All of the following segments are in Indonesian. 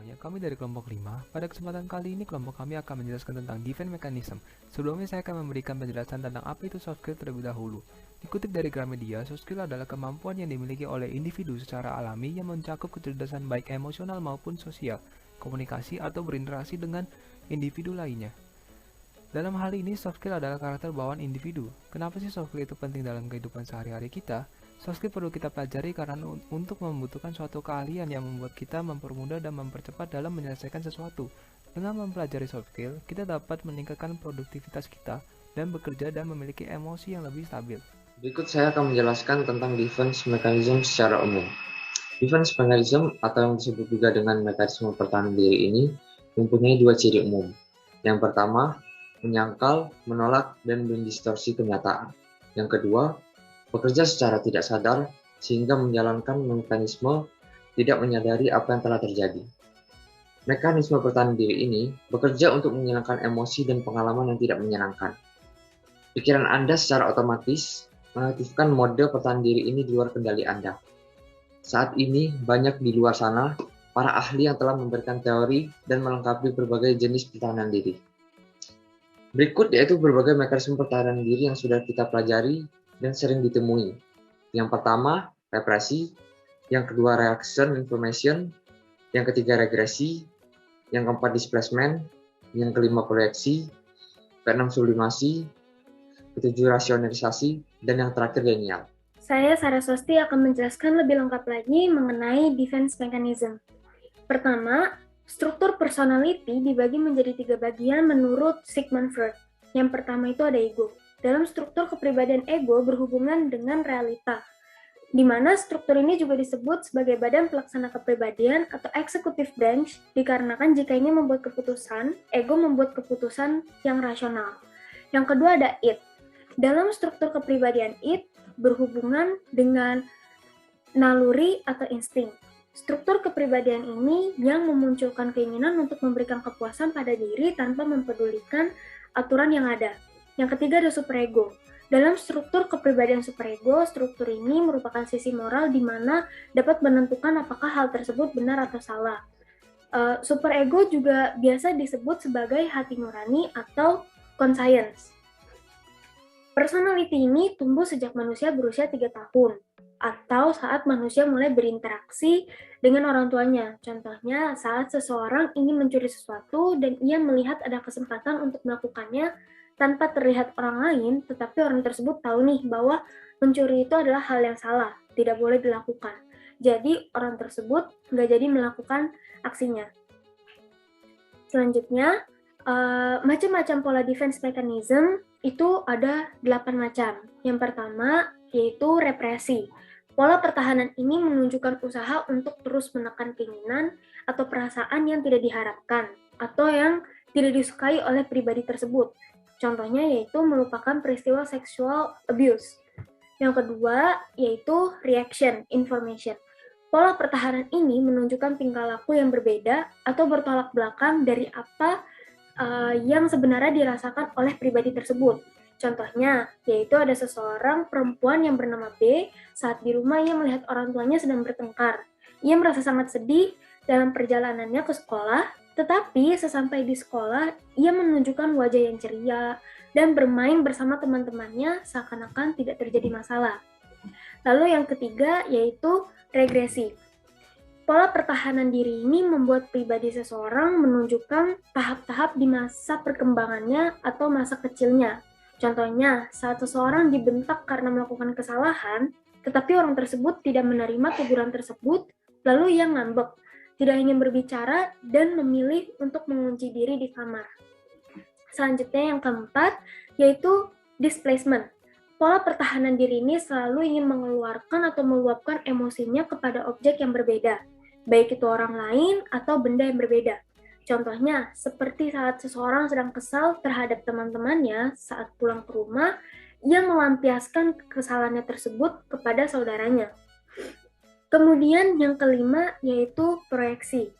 semuanya, kami dari kelompok 5. Pada kesempatan kali ini, kelompok kami akan menjelaskan tentang defense mechanism. Sebelumnya, saya akan memberikan penjelasan tentang apa itu soft skill terlebih dahulu. Dikutip dari Gramedia, soft skill adalah kemampuan yang dimiliki oleh individu secara alami yang mencakup kecerdasan baik emosional maupun sosial, komunikasi, atau berinteraksi dengan individu lainnya. Dalam hal ini, soft skill adalah karakter bawaan individu. Kenapa sih soft skill itu penting dalam kehidupan sehari-hari kita? Soft skill perlu kita pelajari karena untuk membutuhkan suatu keahlian yang membuat kita mempermudah dan mempercepat dalam menyelesaikan sesuatu. Dengan mempelajari soft skill, kita dapat meningkatkan produktivitas kita dan bekerja dan memiliki emosi yang lebih stabil. Berikut saya akan menjelaskan tentang defense mechanism secara umum. Defense mechanism atau yang disebut juga dengan mekanisme pertahanan diri ini mempunyai dua ciri umum. Yang pertama, menyangkal, menolak, dan mendistorsi kenyataan. Yang kedua, bekerja secara tidak sadar sehingga menjalankan mekanisme tidak menyadari apa yang telah terjadi. Mekanisme pertahanan diri ini bekerja untuk menghilangkan emosi dan pengalaman yang tidak menyenangkan. Pikiran Anda secara otomatis mengaktifkan mode pertahanan diri ini di luar kendali Anda. Saat ini banyak di luar sana para ahli yang telah memberikan teori dan melengkapi berbagai jenis pertahanan diri. Berikut yaitu berbagai mekanisme pertahanan diri yang sudah kita pelajari dan sering ditemui. Yang pertama, represi. Yang kedua, reaction information. Yang ketiga, regresi. Yang keempat, displacement. Yang kelima, proyeksi. Keenam, sublimasi. Ketujuh, rasionalisasi. Dan yang terakhir, denial. Saya, Saraswati, akan menjelaskan lebih lengkap lagi mengenai defense mechanism. Pertama, struktur personality dibagi menjadi 3 bagian menurut Sigmund Freud. Yang pertama itu ada ego. Dalam struktur kepribadian ego berhubungan dengan realita, di mana struktur ini juga disebut sebagai badan pelaksana kepribadian atau executive branch, dikarenakan jika ini membuat keputusan, ego membuat keputusan yang rasional. Yang kedua ada id. Dalam struktur kepribadian id berhubungan dengan naluri atau insting. Struktur kepribadian ini yang memunculkan keinginan untuk memberikan kepuasan pada diri tanpa mempedulikan aturan yang ada. Yang ketiga ada superego. Dalam struktur kepribadian superego, struktur ini merupakan sisi moral di mana dapat menentukan apakah hal tersebut benar atau salah. Superego juga biasa disebut sebagai hati nurani atau conscience. Personality ini tumbuh sejak manusia berusia 3 tahun, atau saat manusia mulai berinteraksi dengan orang tuanya. Contohnya, saat seseorang ingin mencuri sesuatu dan ia melihat ada kesempatan untuk melakukannya tanpa terlihat orang lain, tetapi orang tersebut tahu nih bahwa mencuri itu adalah hal yang salah, tidak boleh dilakukan. Jadi, orang tersebut nggak jadi melakukan aksinya. Selanjutnya, macam-macam pola defense mechanism itu ada 8 macam. Yang pertama, yaitu represi. Pola pertahanan ini menunjukkan usaha untuk terus menekan keinginan atau perasaan yang tidak diharapkan atau yang tidak disukai oleh pribadi tersebut. Contohnya yaitu melupakan peristiwa sexual abuse. Yang kedua yaitu reaction information. Pola pertahanan ini menunjukkan tingkah laku yang berbeda atau bertolak belakang dari apa yang sebenarnya dirasakan oleh pribadi tersebut. Contohnya, yaitu ada seseorang perempuan yang bernama B, saat di rumah ia melihat orang tuanya sedang bertengkar. Ia merasa sangat sedih dalam perjalanannya ke sekolah, tetapi sesampai di sekolah, ia menunjukkan wajah yang ceria dan bermain bersama teman-temannya seakan-akan tidak terjadi masalah. Lalu yang ketiga yaitu regresi. Pola pertahanan diri ini membuat pribadi seseorang menunjukkan tahap-tahap di masa perkembangannya atau masa kecilnya. Contohnya, saat seseorang dibentak karena melakukan kesalahan, tetapi orang tersebut tidak menerima teguran tersebut, lalu ia ngambek, tidak ingin berbicara, dan memilih untuk mengunci diri di kamar. Selanjutnya yang keempat, yaitu displacement. Pola pertahanan diri ini selalu ingin mengeluarkan atau meluapkan emosinya kepada objek yang berbeda, baik itu orang lain atau benda yang berbeda. Contohnya, seperti saat seseorang sedang kesal terhadap teman-temannya saat pulang ke rumah, ia melampiaskan kesalahannya tersebut kepada saudaranya. Kemudian yang kelima yaitu proyeksi.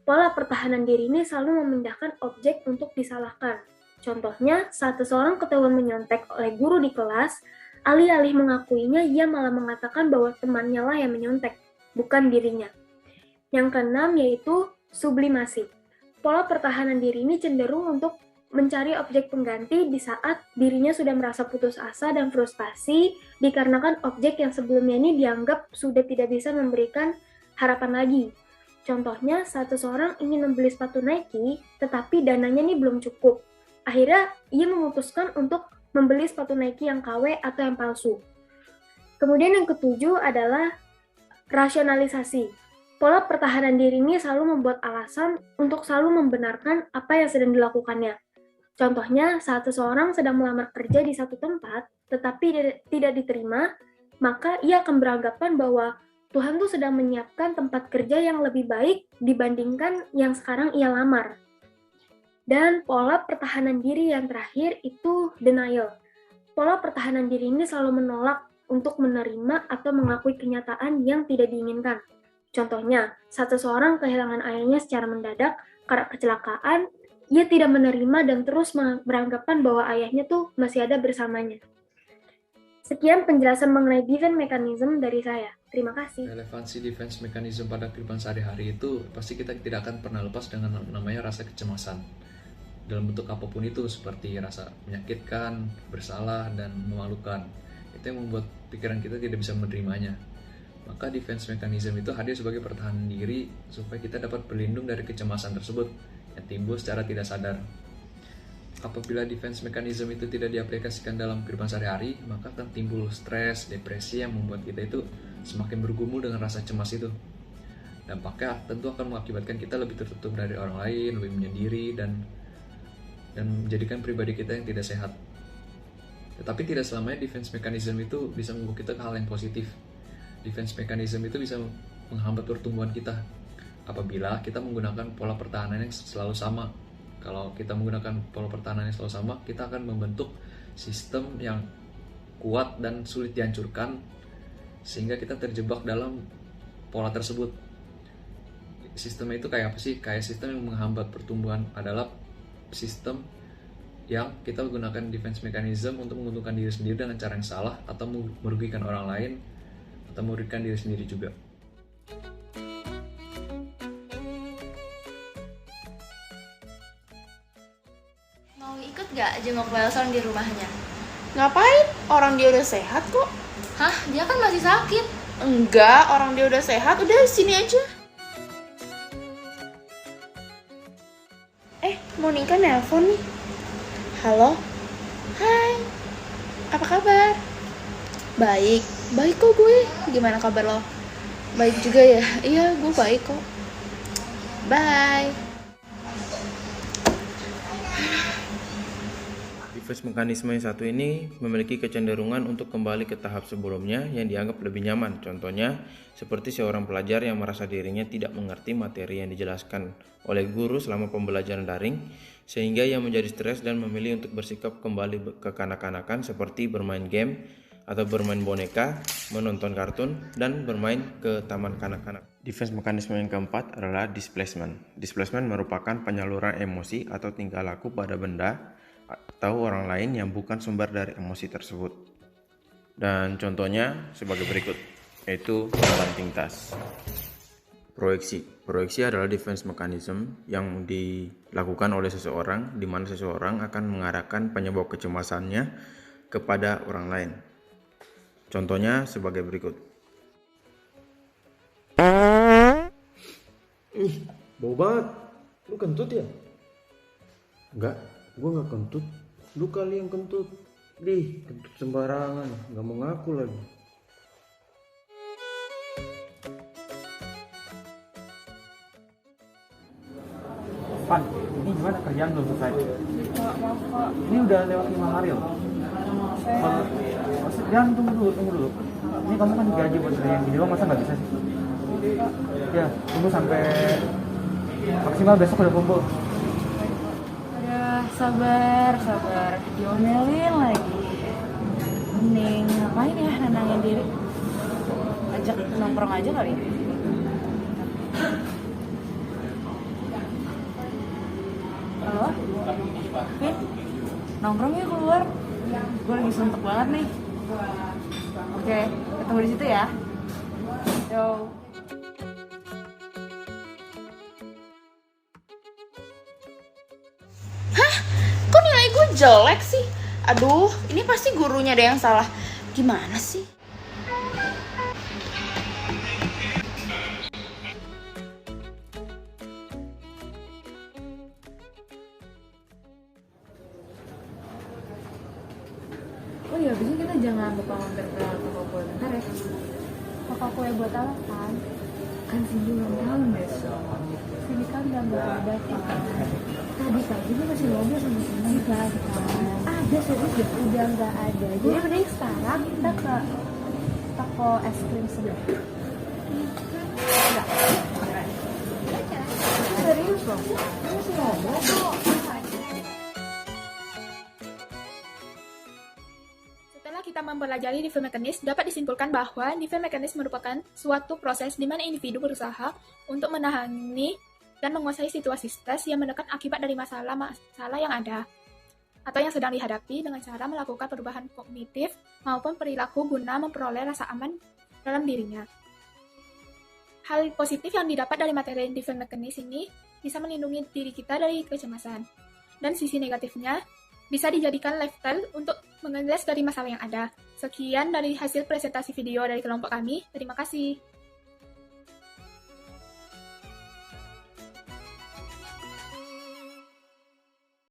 Pola pertahanan diri ini selalu memindahkan objek untuk disalahkan. Contohnya, saat seseorang ketahuan menyontek oleh guru di kelas, alih-alih mengakuinya, ia malah mengatakan bahwa temannya lah yang menyontek, bukan dirinya. Yang keenam yaitu sublimasi. Pola pertahanan diri ini cenderung untuk mencari objek pengganti di saat dirinya sudah merasa putus asa dan frustasi dikarenakan objek yang sebelumnya ini dianggap sudah tidak bisa memberikan harapan lagi. Contohnya, saat seseorang ingin membeli sepatu Nike, tetapi dananya ini belum cukup. Akhirnya, ia memutuskan untuk membeli sepatu Nike yang KW atau yang palsu. Kemudian yang ketujuh adalah rasionalisasi. Pola pertahanan diri ini selalu membuat alasan untuk selalu membenarkan apa yang sedang dilakukannya. Contohnya, saat seseorang sedang melamar kerja di satu tempat, tetapi tidak diterima, maka ia akan beranggapan bahwa Tuhan tuh sedang menyiapkan tempat kerja yang lebih baik dibandingkan yang sekarang ia lamar. Dan pola pertahanan diri yang terakhir itu denial. Pola pertahanan diri ini selalu menolak untuk menerima atau mengakui kenyataan yang tidak diinginkan. Contohnya, saat seseorang kehilangan ayahnya secara mendadak karena kecelakaan, ia tidak menerima dan terus beranggapan bahwa ayahnya tuh masih ada bersamanya. Sekian penjelasan mengenai defense mechanism dari saya. Terima kasih. Relevansi defense mechanism pada kehidupan sehari-hari itu pasti kita tidak akan pernah lepas dengan namanya rasa kecemasan. Dalam bentuk apapun itu, seperti rasa menyakitkan, bersalah, dan memalukan. Itu yang membuat pikiran kita tidak bisa menerimanya. Maka defense mechanism itu hadir sebagai pertahanan diri supaya kita dapat berlindung dari kecemasan tersebut yang timbul secara tidak sadar. Apabila defense mechanism itu tidak diaplikasikan dalam kehidupan sehari-hari, maka akan timbul stres, depresi yang membuat kita itu semakin bergumul dengan rasa cemas itu. Dampaknya tentu akan mengakibatkan kita lebih tertutup dari orang lain, lebih menyendiri, dan menjadikan pribadi kita yang tidak sehat. Tetapi tidak selamanya defense mechanism itu bisa membawa kita ke hal yang positif. Defense mechanism itu bisa menghambat pertumbuhan kita apabila kita menggunakan pola pertahanan yang selalu sama. Kalau kita menggunakan pola pertahanan yang selalu sama, kita akan membentuk sistem yang kuat dan sulit dihancurkan sehingga kita terjebak dalam pola tersebut. Sistemnya itu kayak apa sih? Kayak sistem yang menghambat pertumbuhan adalah sistem yang kita gunakan defense mechanism untuk menguntungkan diri sendiri dengan cara yang salah atau merugikan orang lain atau merugikan diri sendiri juga. Mau ikut gak jenguk Wilson di rumahnya? Ngapain? Orang dia udah sehat kok. Hah? Dia kan masih sakit. Enggak, orang dia udah sehat. Udah sini aja. Monica nelpon nih. Halo? Hai. Apa kabar? Baik. Baik kok gue. Gimana kabar lo? Baik juga ya? Iya, gue baik kok. Bye. Defense mekanisme yang satu ini memiliki kecenderungan untuk kembali ke tahap sebelumnya yang dianggap lebih nyaman. Contohnya, seperti seorang pelajar yang merasa dirinya tidak mengerti materi yang dijelaskan oleh guru selama pembelajaran daring, sehingga ia menjadi stres dan memilih untuk bersikap kembali ke kanak-kanakan seperti bermain game atau bermain boneka, menonton kartun, dan bermain ke taman kanak-kanak. Defense mekanisme yang keempat adalah displacement. Displacement merupakan penyaluran emosi atau tingkah laku pada benda atau orang lain yang bukan sumber dari emosi tersebut. Dan contohnya sebagai berikut, yaitu membanting tas. Proyeksi adalah defense mechanism yang dilakukan oleh seseorang di mana seseorang akan mengarahkan penyebab kecemasannya kepada orang lain. Contohnya sebagai berikut. Bau banget. Lu kentut ya? Enggak, gue gak kentut. Lu kali yang kentut. Kentut sembarangan. Gak mau ngaku lagi. Pan, ini gimana kerjaan belum selesai? Ini udah lewat 5 hari loh. Jangan tunggu dulu. Ini kamu kan gaji buat yang gini doang, masa nggak bisa sih? Ya, tunggu sampai maksimal besok udah kumpul. Udah sabar, diomelin lagi. Mending ngapain ya nenangin diri? Ajak nongkrong aja kali. Halo? Vin, nongkrong ya keluar. Gue lagi suntuk banget nih. Oke, ketemu di situ ya. Yo. kok jelek sih? Aduh, ini pasti gurunya ada yang salah. Gimana sih? Oh iya, bisa kita jangan lupa mampir ke toko kue bentar ya. Toko kue buat apa kan? Kan Cindy ulang tahun besok. Sini kan udah nggak ada kan? Tadi pagi dia masih ngobrol sama Cindy kan. Ada serius deh, udah nggak ada. Jadi mending sekarang kita ke toko es krim sebelah. Enggak. Serius loh, dia masih ngobrol kok. Setelah kita mempelajari different mechanism, dapat disimpulkan bahwa different mechanism merupakan suatu proses di mana individu berusaha untuk menangani dan menguasai situasi stres yang menekan akibat dari masalah yang ada atau yang sedang dihadapi dengan cara melakukan perubahan kognitif maupun perilaku guna memperoleh rasa aman dalam dirinya. Hal positif yang didapat dari materi different mechanism ini bisa melindungi diri kita dari kecemasan, dan sisi negatifnya bisa dijadikan lifestyle untuk mengeles dari masalah yang ada. Sekian dari hasil presentasi video dari kelompok kami. Terima kasih.